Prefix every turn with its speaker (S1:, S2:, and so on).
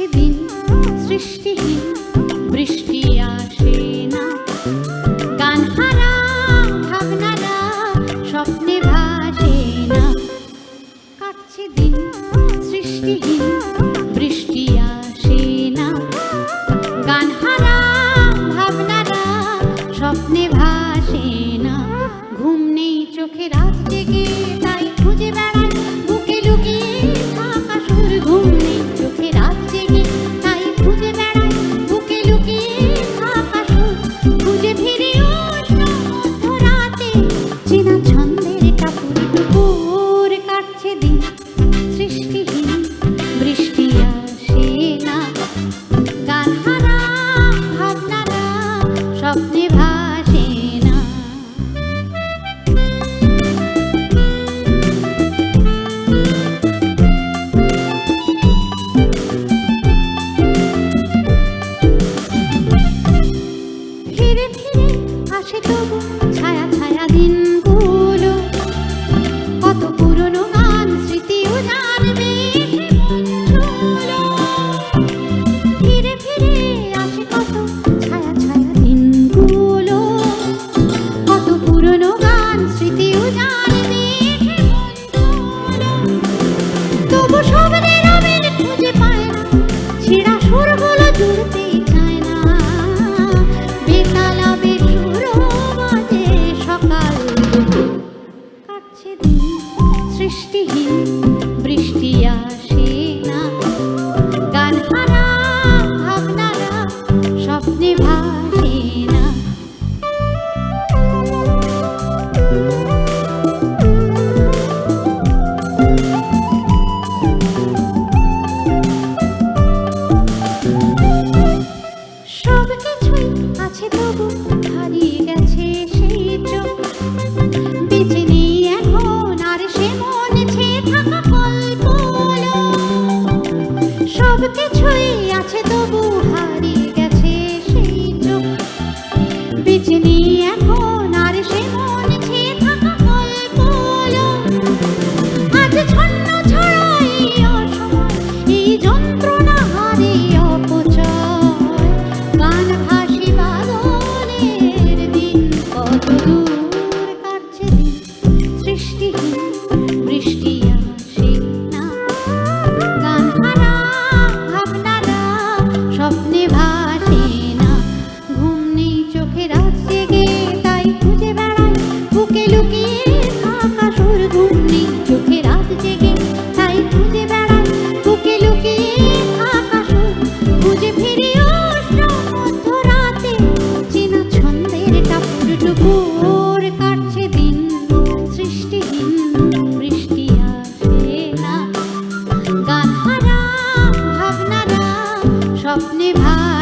S1: কাটছে দিন সৃষ্টিহীন, বৃষ্টি আসে না, গান হারা ভাবনারা স্বপ্নে ভাসে না। কাটছে দিন সৃষ্টিহীন, বৃষ্টি আসে না, গান হারা ভাবনারা স্বপ্নে ভাসে না। ঘুম নেই চোখে রাত জেগে তাই খুঁজে বেড়াই বুকে লুকিয়ে থাকা সুর। ঘুম নেই চোখে রাত জেগে তাই খুঁজে বেড়াই বুকে লুকিয়ে থাকা সুর। খুঁজে ফিরি উষ্ণ মধ্যরাতে চেনা ছন্দের কাপড় টুকুর। কাটছে দিন সৃষ্টিহীন, বৃষ্টি আসে না, গান হারা ভাবনারা স্বপ্নে ভাসে না। ফিরে ফিরে আসে তবু ছায়া ছায়া দিনগুলো, কত পুরনো গান স্মৃতিও জানবে মনগুলো। ফিরে ফিরে আসে কত ছায়া ছায়া দিনগুলো, কত পুরনো গান স্মৃতিও জানবে মনগুলো। তবু শব্দের আমির খুঁজে পায় না, ছেঁড়া সুরগুলো জুড়তেই চায় না। বেতালা বেসুরো বাজে সকাল দুপুর। কাটছে দিন সৃষ্টিহীন, বৃষ্টি আসে না, গান হারা ভাবনারা স্বপ্নে ভাসে না। সব কিছুই আছে তবু হারিয়ে গেছে সেই চোখ। বেঁচে নেই এখন আর সে মনে ছেয়ে থাকা গল্পগুলো। সব কিছুই আছে তবু হারিয়ে গেছে সেই চোখ। বেঁচে নেই এখন আর সে মনে ছেয়ে থাকা গল্পগুলো। আজ ছন্ন ছড়া এই অসময়, এই যন্ত্রণা হারে অপচয়। গান ভাসি বাদলের দিন কত দূর। কাটছে দিন সৃষ্টিহীন, বৃষ্টি আসে না, গান হারা ভাবনারা স্বপ্নে ভাসে না। ঘুম নেই চোখে রাত জেগে তাই খুঁজে বেড়াই বুকে লুকিয়ে থাকা সুর। ঘুম নেই চোখে রাত জেগে তাই খুঁজে বেড়াই বুকে লুকিয়ে থাকা সুর। খুঁজে ফিরি উষ্ণ মধ্যরাতে চেনা ছন্দের কাপড় টুকুর। কাটছে দিন সৃষ্টিহীন, বৃষ্টি আসে না, গান হারা ভাবনারা স্বপ্নে ভাসে